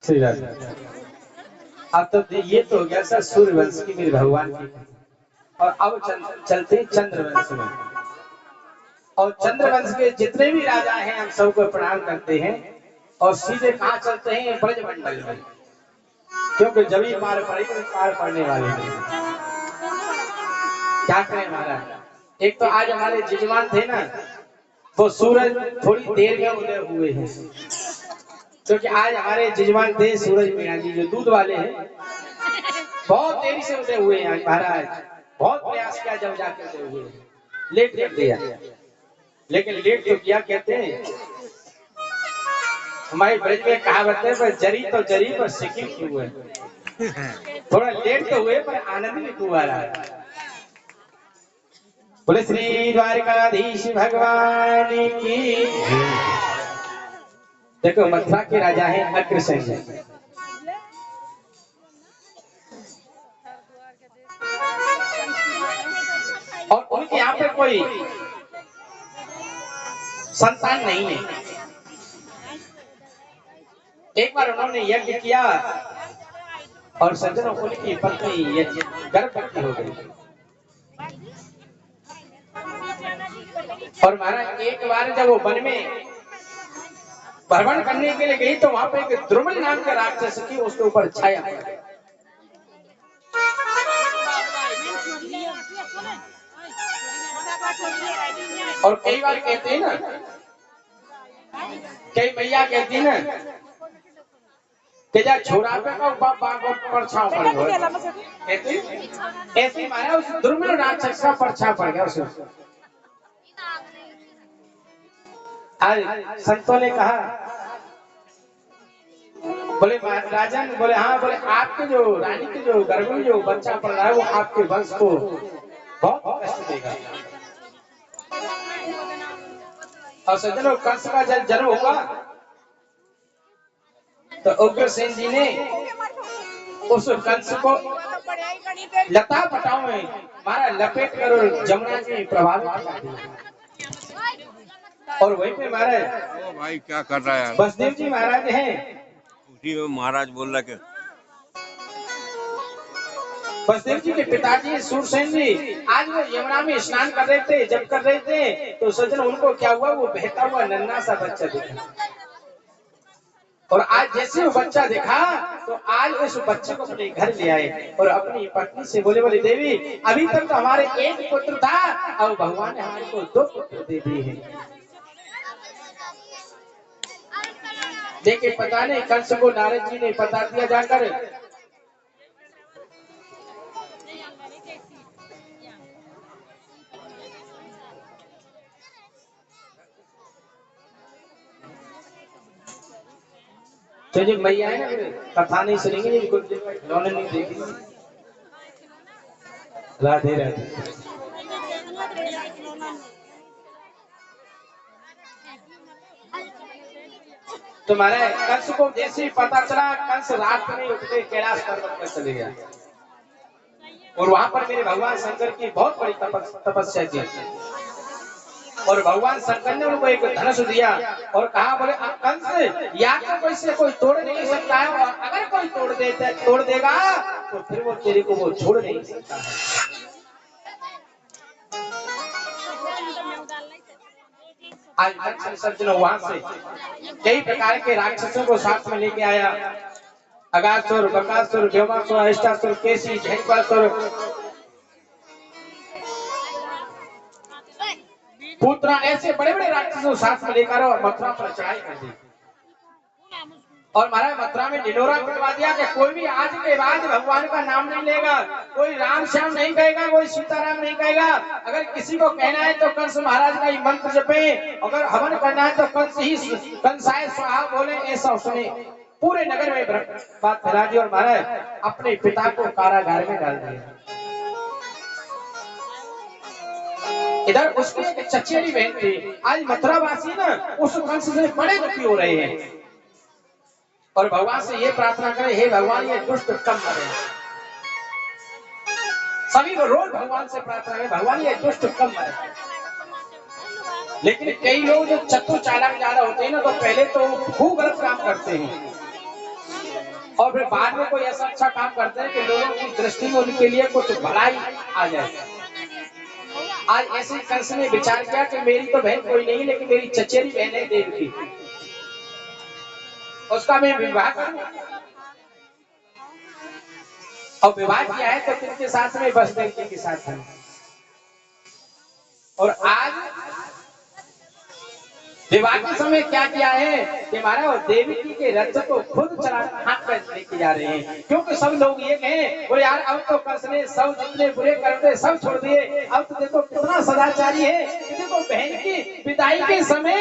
श्री राधे। अब तो ये तो हो गया सर सूर्यवंश की मेरे भगवान की। और अब चलते चंद्रवंश में। और चंद्रवंश के जितने भी राजा हैं हम सबको प्रणाम करते हैं और सीधे कहाँ चलते हैं ब्रजमंडल में, क्योंकि जब ही पार पड़ेगी पार पड़ने वाले नहीं। क्या करें महाराज, एक तो आज हमारे जजमान थे ना, वो सूरज थोड़ी देर में उदय हुए हैं, क्योंकि आज हमारे जजमान थे सूरज मीणा जी जो दूध वाले हैं, बहुत देरी से उदय हुए हैं महाराज। बहुत प्रयास किया जब जाकर उदय हुए, लेट कर दिया, लेकिन लेट तो किया। कहते हैं हमारे ब्रज में कहावत है पर जरी तो जरी पर सिक्की क्यों है। थोड़ा लेट तो हुए पर आनंद भी खूब आ रहा है। बोले श्री द्वारकाधीश भगवान की। देखो मथुरा के राजा हैं अग्रसेन जी, और उनके यहाँ पे कोई संतान नहीं है। एक बार उन्होंने यज्ञ किया और सज्जनों उनकी पत्नी गर्भवती हो गई। और महाराज एक बार जब वो वन में भ्रमण करने के लिए गई तो वहां पे एक द्रुमल नाम का राक्षस की उसके ऊपर छाया। और कई बार कहते हैं ना, कई मैया कहती है ना कि जा छोरा पे का परछाव पड़ गया, कहते ऐसे मारा उस दुर्मल राक्षस का परछाव पड़ गया उसे। आज संतों ने कहा, बोले राजन, बोले हाँ, बोले आपके जो रानी के जो गर्भ में जो बच्चा पड़ रहा है वो आपके वंश को बहुत कष्ट देगा। और सज्जनों कंस का जब जन्म हुआ तो उग्रसेन जी ने उस कंस को लता पटाओं में मारा, लपेट कर और जमुना जी प्रभावित कर दिया। और वहीं पे महाराज ओ भाई क्या कर रहा है बसदेव जी महाराज हैं, उसी में महाराज बोल रहा है। बसदेव जी के पिताजी सूरसेन जी आज वो यमुना में स्नान कर रहे थे, जब कर रहे थे तो सज्जन उनको क्या हुआ, वो बहता हुआ नन्हा सा बच्चा दिखा। और आज जैसे वो बच्चा देखा तो आज उस बच्चे को अपने घर ले आए और अपनी पत्नी से बोले, बोले देवी अभी तक तो हमारे एक पुत्र था और भगवान ने हमारे को 2 पुत्र दे दिए हैं। देखिए पता नहीं कंस को नारद जी ने बता दिया जाकर, तो जो मैया है ना कथा नहीं सुनेंगे, खिलौने नहीं देखेंगे। राधे राधे। तुम्हारे कंस को जैसे ही पता चला, कंस रात में उठ के कैलाश पर्वत पर चले गया और वहां पर मेरे भगवान शंकर की बहुत बड़ी तपस्या की। और भगवान शंकर ने उनको एक धनुष दिया और कहा, बोले कंस या तो कोई से कोई तोड़ नहीं सकता है, और अगर कोई तोड़ देगा तो फिर वो तेरे को वो छोड़ नहीं सकता है। आज लक्ष्मण सज्जनों वहां से कई प्रकार के राक्षसों को साथ में लेके आया, अगासुर, बकासुर, व्योमासुर, अष्टासुर, केसी, झंकासुर, पुत्रा, ऐसे बड़े बड़े राक्षसों साथ में लेकर मथुरा पर चढ़ाई कर दी। और महाराज मथुरा में ढिंढोरा पिटवा दिया कि कोई भी आज के बाद भगवान का नाम नहीं लेगा, कोई राम श्याम नहीं कहेगा, कोई सीताराम नहीं कहेगा। अगर किसी को कहना है तो कंस महाराज का ही मंत्र जपे, अगर हवन करना है तो कंसाय स्वाहा बोले, ऐसा उसने पूरे नगर में बात फैला दी और महाराज अपने पिता को कारागार में डाल दिया। इधर उसकी एक चचेरी बहन थी, आज मथुरा वासी ना उस कंस से बड़े दुखी हो रहे हैं और भगवान से ये प्रार्थना करें, हे भगवान ये दुष्ट कम मरे। सभी को रोज भगवान से प्रार्थना करें, भगवान ये दुष्ट कम मरे। लेकिन कई लोग जो चतुर चालाक ज्यादा होते हैं ना, तो पहले तो खूब गलत काम करते हैं और फिर बाद में कोई ऐसा अच्छा काम करते हैं कि लोगों की दृष्टि में उनके लिए कुछ भलाई आ जाए। आज ऐसे कंस ने विचार किया कि मेरी तो बहन कोई नहीं, लेकिन मेरी चचेरी बहन है देवकी, उसका मैं विवाह करूं। और विवाह किया है तो किनके साथ में? वसुदेव जी के साथ में। और आज विवाह के समय क्या किया है कि महाराज देवकी के रथ को खुद चला हाथ पर लेके जा रहे हैं, क्योंकि सब लोग ये कहें बोले यार अब तो कंस ने सब जितने बुरे करते सब छोड़ दिए, अब तो देखो कितना सदाचारी है कि देखो बहन की विदाई के समय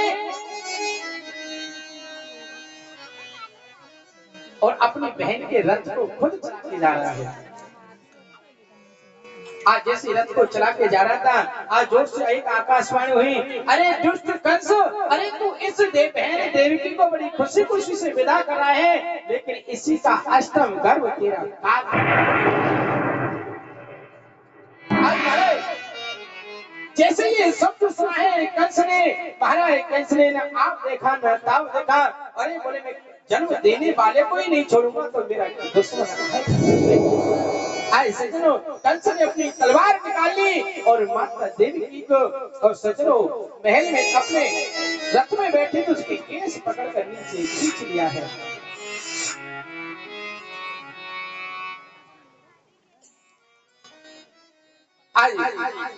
और अपनी बहन के रथ को खुद चला के जा रहा है। आज जैसे रथ को चला के जा रहा था, आज जोर से एक आकाशवाणी हुई, अरे दुष्ट कंस, अरे तू इस बहन देवकी को बड़ी खुशी खुशी से विदा कर रहा है, लेकिन इसी का अष्टम गर्भ तेरा काल। जैसे ये शब्द सुना है कंस ने, महाराज कंस ने न आप देखा न ताव देखा, अरे बोले मैं जन्म देने वाले को ही नहीं छोड़ूंगा तो मेरा दुश्मन है। आज सजनों कंस ने अपनी तलवार निकाल ली और माता देवकी को और सजनों महल में अपने रथ में बैठे तो उसके केस पकड़ कर नीचे खींच लिया है। आज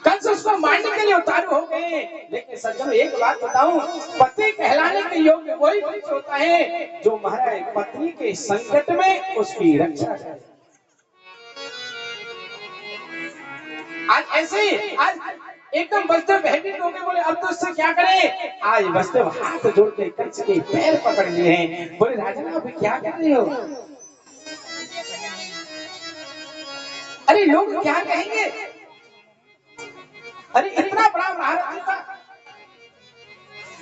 कंस उसको मारने के लिए उतारू हो गए, लेकिन सज्जनों एक बात बताऊं, पति कहलाने के योग्य वही पुरुष होता है जो महाराज पत्नी के संकट में उसकी रक्षा करे। आज ऐसे आज एकदम वसुदेव भयभीत हो गए, बोले अब तो उससे क्या करें। आज वसुदेव हाथ जोड़ के कंस के पैर पकड़ लिए हैं, बोले राजन आप क्या कर रहे हो? अरे लोग क्या कहेंगे? अरे इतना बड़ा महाराज था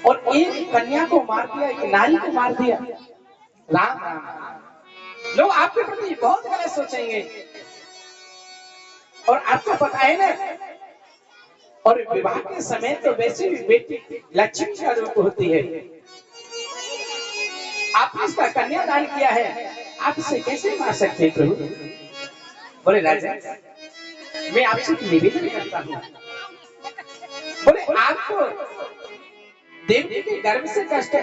और एक कन्या को मार दिया, एक नारी को मार दिया। राम राम, लोग आपके प्रति बहुत गलत सोचेंगे। और आपको पता है ना, और विवाह के समय तो वैसे भी बेटी लक्ष्मी का रूप होती है। आपने इसका कन्यादान किया है, आप इसे कैसे मार सकते हैं प्रभु? बोले राजा मैं आपसे निवेदन करता हूँ, बोले आपको देवकी के गर्भ से कष्ट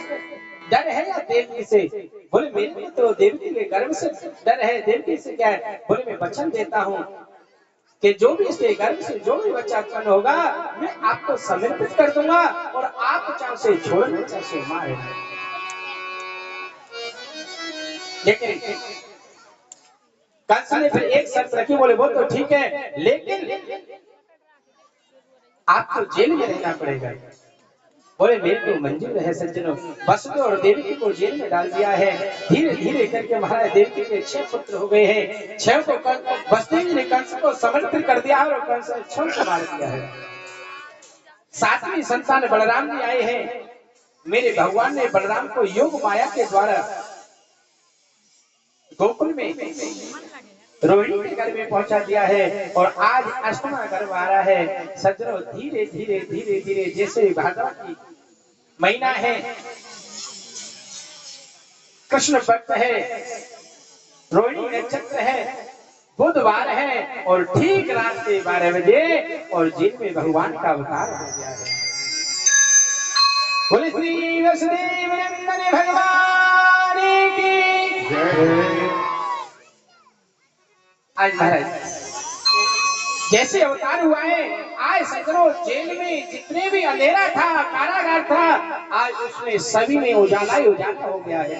डर है या देवकी से? बोले मेरे को तो देवकी के गर्भ से डर है, देवकी से क्या है? बोले मैं वचन देता हूँ कि जो भी इसके गर्भ से जो भी बच्चा उत्पन्न होगा मैं आपको समर्पित कर दूंगा और आप चाहे उसे छोड़ना चाहे उसे मारे। लेकिन कंस ने फिर एक शर्त रखी, बोले वो तो ठीक है लेकिन आपको जेल में रहना पड़ेगा। बोले मेरे को मंजूर है सज्जनों। वसुदेव और देवकी को जेल में डाल दिया है। धीरे धीरे करके महाराज देवकी के 6 पुत्र हो गए हैं। 6 को वसुदेव जी ने कंस को समर्पित कर दिया और कंस ने 6 को मार दिया है। 7वीं संतान बलराम जी आए हैं। मेरे भगवान ने बलराम को योग माया के द्वारा गोकुल में रोहिणी के घर में पहुंचा दिया है और आज 8वां गर्भ आ रहा है। सज्जनों धीरे धीरे धीरे धीरे जैसे भाद्रवा की महीना है, कृष्ण पक्ष है, रोहिणी नक्षत्र है, बुधवार है और ठीक रात के 12 बजे और जेल में भगवान का अवतार हो गया है। बोले श्री वसुदेव नंदन भगवान की जय। आज महाराज जैसे अवतार हुआ है, आज सैकड़ों जेल में जितने भी अंधेरा था, कारागार था, आज उसमें सभी में उजाला ही उजाला हो गया है।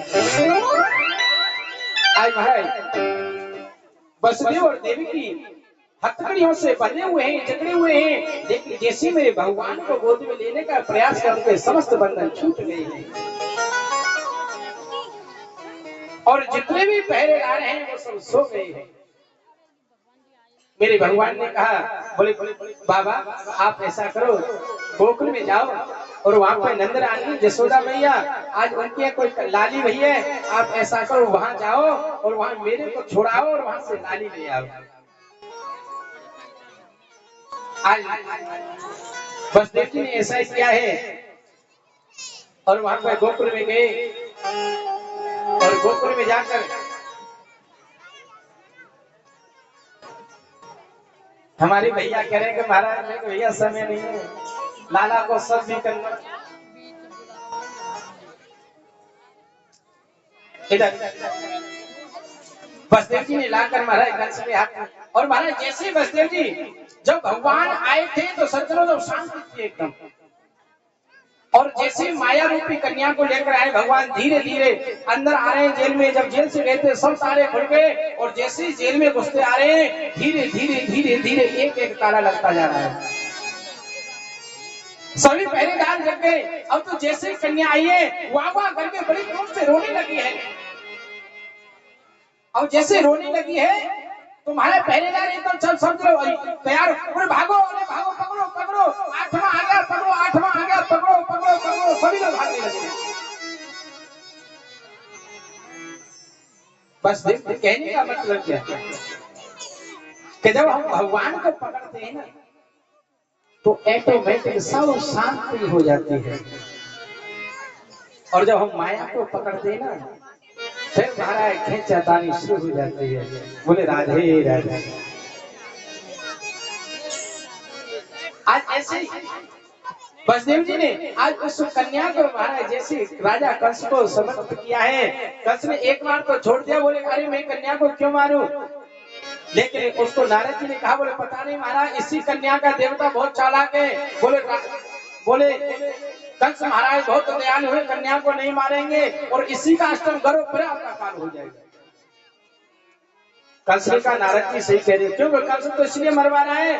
आज महाराज वसुदेव और देवकी हथकड़ियों से बंधे हुए हैं, जकड़े हुए हैं, लेकिन जैसे मेरे भगवान को गोद में लेने का प्रयास करके समस्त बंधन छूट गए हैं और जितने भी पहरे आ रहे हैं वो सब सो गए हैं। मेरे भगवान ने कहा, बोले बाबा आप ऐसा करो, गोकुल में जाओ और वहां पे नंद रानी यशोदा मैया आज उनकी कोई लाली भैया है, आप ऐसा करो वहां जाओ और वहां मेरे को छोड़ाओ और वहां से लाली ले आओ। आज वसुदेव जी ने ऐसा ही किया है और वहां पर गोकुल में गए और गोकुल में जाकर हमारे भैया कह रहे हैं कि महाराज मेरे को भैया समय नहीं है, लाला को सब भी करना। इधर बसदेव जी ने लाकर महाराज कंस के हाथ में, और महाराज जैसे बसदेव जी जब भगवान आए थे तो सज्जनों जब शांति थी एकदम, और जैसे माया रूपी कन्या को लेकर आए भगवान धीरे धीरे अंदर आ रहे हैं जेल में। जब जेल से गए थे सब ताले खुल गए, और जैसे ही जेल में घुसते आ रहे हैं धीरे धीरे धीरे धीरे एक एक ताला लगता जा रहा है। सभी पहरेदार जग गए। अब तो जैसे ही कन्या आई है वाह वाह करके बड़ी जोर से रोने लगी है, और जैसे रोने लगी है तुम्हारे पहरेदार एकदम सब समझ लो तैयार, अरे भागो पकड़ो पकड़ो, आठवां आ गया पकड़ो, आठवां आ गया पकड़ो पकड़ो पकड़ो, सभी लोग भागने लगे। बस कहने का मतलब क्या है कि जब हम भगवान को पकड़ते हैं ना तो ऑटोमेटिक सब शांति हो जाती है, और जब हम माया को पकड़ते हैं ना फिर महाराज खींचातानी शुरू हो जाती है। बोले राधे राधे। आज ऐसे बसदेव जी ने आज उस कन्या को महाराज जैसे राजा कंस को समर्पित किया है। कंस ने एक बार तो छोड़ दिया, बोले अरे मैं कन्या को क्यों मारूं, लेकिन उसको नारद जी ने कहा बोले पता नहीं महाराज इसी कन्या का देवता बहुत चालाक है। बोले कंस महाराज बहुत दयालु है, कन्या को नहीं मारेंगे और इसी का अष्टम गर्भ पर आपका काल हो जाएगा। कंस ने कहा नारद जी सही कह रहे, क्यों कंस तो इसलिए मरवा रहा है,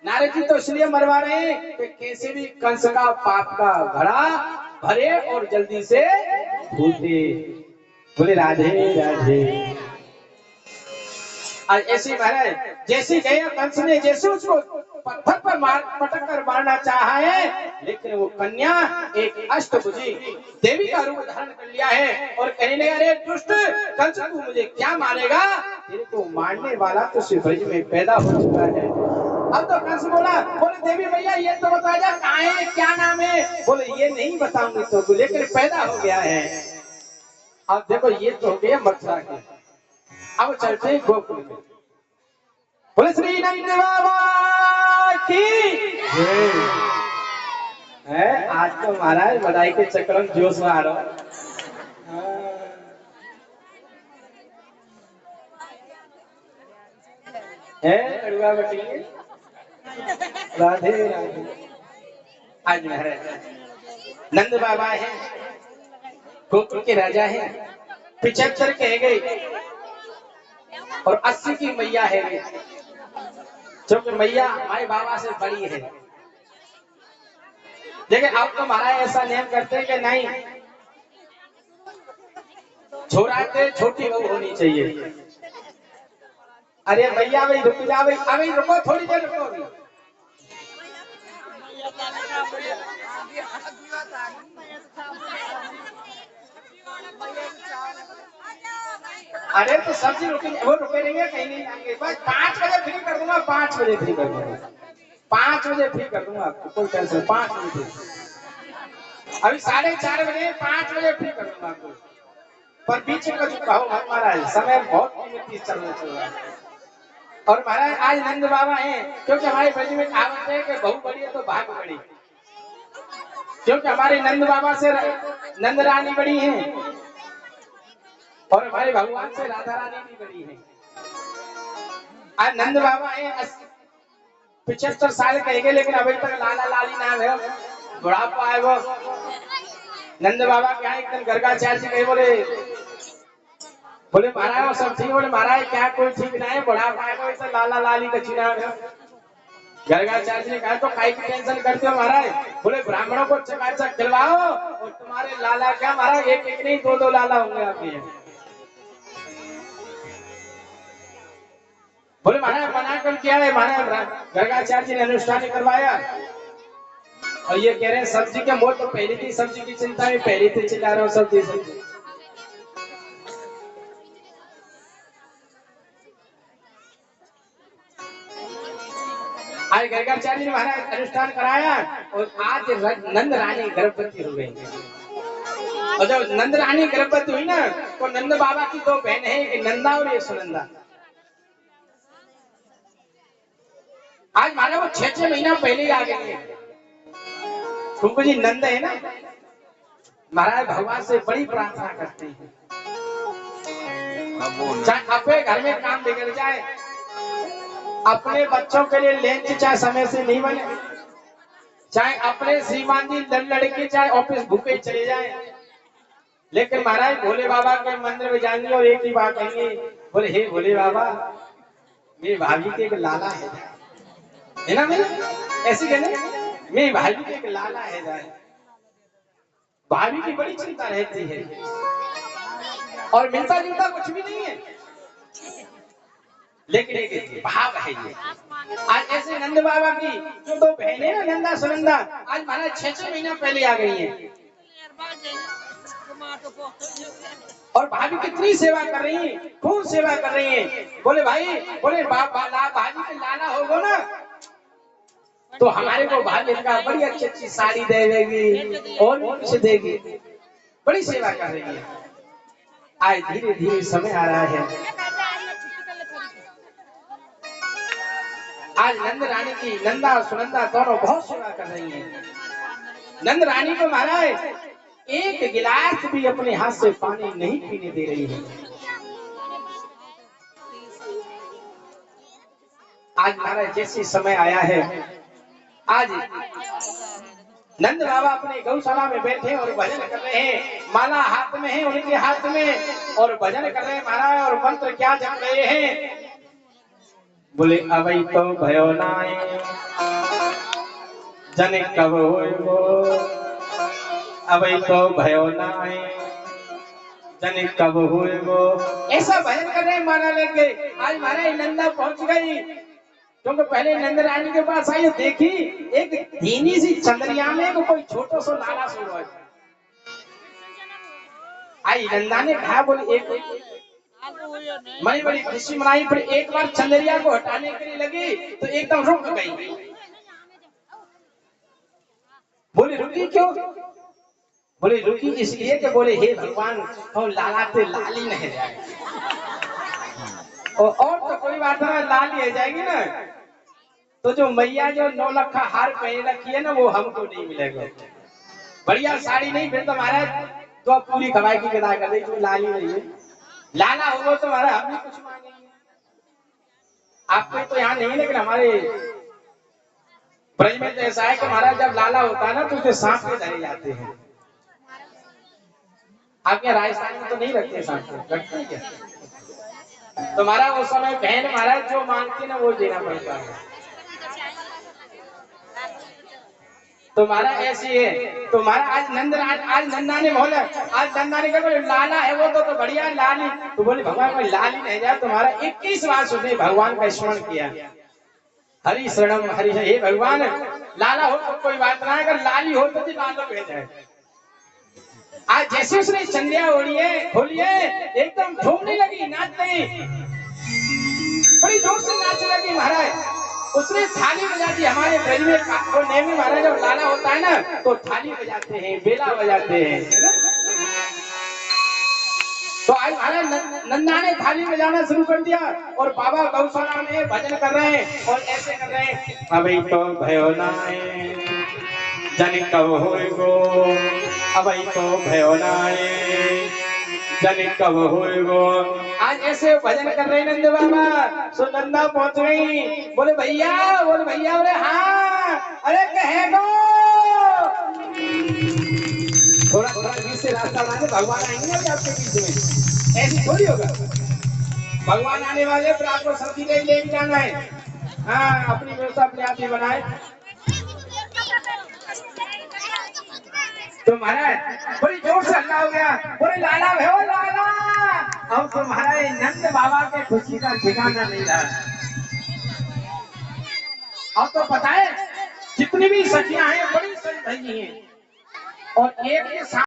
नारद जी तो इसलिए मरवा रहे हैं कि कैसे भी कंस का पाप का घड़ा भरे और जल्दी से फूटे। बोले राधे राधे। आज ऐसे महाराज जैसे गया कंस ने जैसे उसको पत्थर पर पटक कर मारना चाहा है, लेकिन वो कन्या एक अष्टभुजी देवी का रूप धारण कर लिया है और कहने लगा अरे दुष्ट कंस तू मुझे क्या मारेगा, तेरे को मारने वाला तो शिव ब्रज में पैदा हो चुका है। अब तो कंस बोले देवी भैया ये तो बता जा कहाँ है, क्या नाम है। बोले ये नहीं बताऊंगी तो, लेकिन पैदा हो गया है। अब देखो ये तो हो गया मथुरा के, अब चलते हैं गोकुल में। बोले श्री नंद बाबा की है। आज तो महाराज बधाई के चक्कर में जोश में आ रहा हूं। लड़ुआ बटी राधे राधे। आज महाराज नंद बाबा है, गोकुल के राजा है, 75 कह गए और 80 की मैया है, क्योंकि मैया हमारे बाबा से बड़ी है। लेकिन अब तो महाराज ऐसा नियम करते हैं कि नहीं, छोरा के छोटी बहू होनी चाहिए। अरे भैया भाई रुक जा भाई, अभी रुको थोड़ी देर रुको अभी। अरे तो सब्जी वो रुके नहीं है, कहीं नहीं जाएंगे। बस 5 बजे फ्री कर दूंगा, 5 बजे फ्री कर दूंगा, 5 बजे फ्री कर दूंगा आपको, कोई टेंशन। 5 बजे अभी 4:30 बजे, 5 बजे फ्री कर दूंगा आपको। पर बीच में कुछ कहो मत महाराज, समय बहुत कीमती चल रहा है। और महाराज आज नंद बाबा हैं, क्योंकि हमारे ब्रज में कहावत है कि बहू बड़ी है तो भाग बड़ी, क्योंकि हमारे नंद बाबा से नंद रानी बड़ी हैं और हमारे भगवान से राधा रानी भी बड़ी है। आज नंद बाबा है 75 साल कहेंगे, लेकिन अभी तक लाला लाली नाम है, बुढ़ापा है वो। नंद बाबा क्या एकदम गर्गाचार्य जी कहे बोले महाराज वो सब ठीक। बोले महाराज क्या कोई ठीक नहीं है, बुढ़ापा है वो, लाला लाली का नाम है। गर्गाचार्य जी ने कहा तो काई की टेंशन करते हो महाराज। बोले ब्राह्मणों को चकाचक खिलवाओ और तुम्हारे लाला क्या महाराज एक एक नहीं 2-2 लाला होंगे आपके यहाँ। बोले महाराज मना कर किया है, महाराज गर्गाचार्य जी ने अनुष्ठान करवाया और ये कह रहे हैं सब्जी के मोल तो पहले थी, सब्जी की चिंता में पहले से चिल्ला रहा हूँ सब्जी से। आज गर्गाचार्य ने महाराज अनुष्ठान कराया और आज नंद रानी गर्भवती हो गई। और जब नंद रानी गर्भवती हुई ना तो नंद बाबा की 2 बहन है, एक नंदा और एक सुनंदा। आज मानो वो 6-6 महीना पहले ही आ गए हैं। तुमको जी नंद है ना, महाराज भगवान से बड़ी प्रार्थना करते हैं, अब वो चाहे अपने घर में काम बिगड़ जाए, अपने बच्चों के लिए लंच चाहे समय से नहीं बने, चाहे अपने श्रीमान जी लड़के चाहे ऑफिस भूखे चले जाए, लेकिन महाराज भोले बाबा के मंदिर में जाएंगे और एक ही बात कहेंगे, बोले हे भोले बाबा मेरी भाभी के एक लाला है ना, मेरे ऐसे कहने मेरी भाभी के एक लाला है जाए। भाभी की बड़ी चिंता रहती है और मिलता जुलता कुछ भी नहीं है, लेकिन एक भाव है ये। आज ऐसे नंद बाबा की जो दो बहनें ना नंदा सुनंदा, आज महाराज 6-6 महीना पहले आ गई हैं और भाभी कितनी सेवा कर रही है, खूब सेवा कर रही है। बोले भाई, बोले भाभी के लाला होगो ना तो हमारे को भाभी का बड़ी अच्छी अच्छी साड़ी देगी और भी कुछ देगी, बड़ी सेवा कर रही है। आज धीरे धीरे समय आ रहा है, आज नंद रानी की नंदा और सुनंदा दोनों बहुत सेवा कर रही हैं। नंद रानी को महाराज एक गिलास भी अपने हाथ से पानी नहीं पीने दे रही है। आज महाराज जैसे समय आया है, आज नंद बाबा अपने गौशाला में बैठे और भजन कर रहे हैं, माला हाथ में है उनके हाथ में और भजन कर रहे हैं महाराज, और मंत्र क्या जप रहे हैं, बोले अवै तो भयो नाय जन कब होइबो, अवै तो भयो नाय जन कब होइबो, ऐसा भजन कर रहे हैं माला लेके। आज महाराज नंदा पहुंच गई, क्योंकि पहले नंद रानी के पास आई, देखी एक धीमी सी चंद्रिया में कोई छोटा सा लाला सो रहा है। आई नंदा ने कहा, बोले एक बड़ी बड़ी खुशी मनाई, फिर एक बार चंद्रिया को हटाने के लिए लगी तो एकदम रुक गई। बोले रुकी क्यों? बोले रुकी इसलिए कि बोले हे भगवान हम लाला पे लाली नहीं जाए, और तो कोई बात ना, लाली हो जाएगी ना तो जो मैया जो 9 लखा हार पहन रखी है ना वो हमको नहीं मिलेगा, बढ़िया साड़ी नहीं, फिर तो महाराज तो आप पूरी कमाई की विदा कर दी, लाली नहीं है, लाला होगा तो हमारा हम भी कुछ मांगेंगे। आपको तो यहाँ नहीं, लेकिन हमारे ब्रज में तो ऐसा है कि महाराज जब लाला होता है ना तो उसे सांप के धरे जाते हैं। आपके राजस्थान में तो नहीं रखते सांप को, रखते हैं क्या? तो महाराज उस समय बहन महाराज जो मांगती ना वो देना पड़ता है। तो महाराज ऐसी है, तो महाराज आज नंदा ने बोला, आज नंदा ने कहा लाला है वो तो बढ़िया लाली, तो बोले भगवान कोई लाली नहीं जाए। तुम्हारा 21 बार उसने भगवान का स्मरण किया, हरि शरणम हरि, हे भगवान लाला हो तो कोई बात ना, अगर लाली हो तो लालो भेज जाए। आज जैसे उसने चंद्रिया खोलिए एकदम झूमने लगी, नाचने बड़ी जोर से नाचने लगी महाराज। उसने थाली बजा दी, हमारे ब्रज में वो नेमी महाराज जब लाला होता है ना तो थाली बजाते हैं, बेला बजाते हैं, है ना? तो आज महाराज नंदा ने थाली बजाना शुरू कर दिया और बाबा गौशाला में भजन कर रहे हैं और ऐसे कर रहे हैं, अभी तो भयो नाय जन कब होइबो, अभी तो भयो नाय जन कब होइबो। आज ऐसे भजन कर रहे नंद बाबा, सो नंदा पहुंच गई, बोले भैया, बोले हाँ, अरे कहेगो थोड़ा थोड़ा बीच से रास्ता बना, भगवान आएंगे अभी आपके बीच में, ऐसी थोड़ी होगा, भगवान आने वाले पर आपको सब्जी ले जाना है। हाँ, अपनी व्यवस्था अपने आप ही बनाए। तो महाराज बड़ी जोर से हल्ला हो गया, बोले लाला भयो लाला, अब तो महाराज नंद बाबा के खुशी का ठिकाना नहीं रहा। अब तो पता है जितनी भी सखियां हैं बड़ी सही हैं और एक के साथ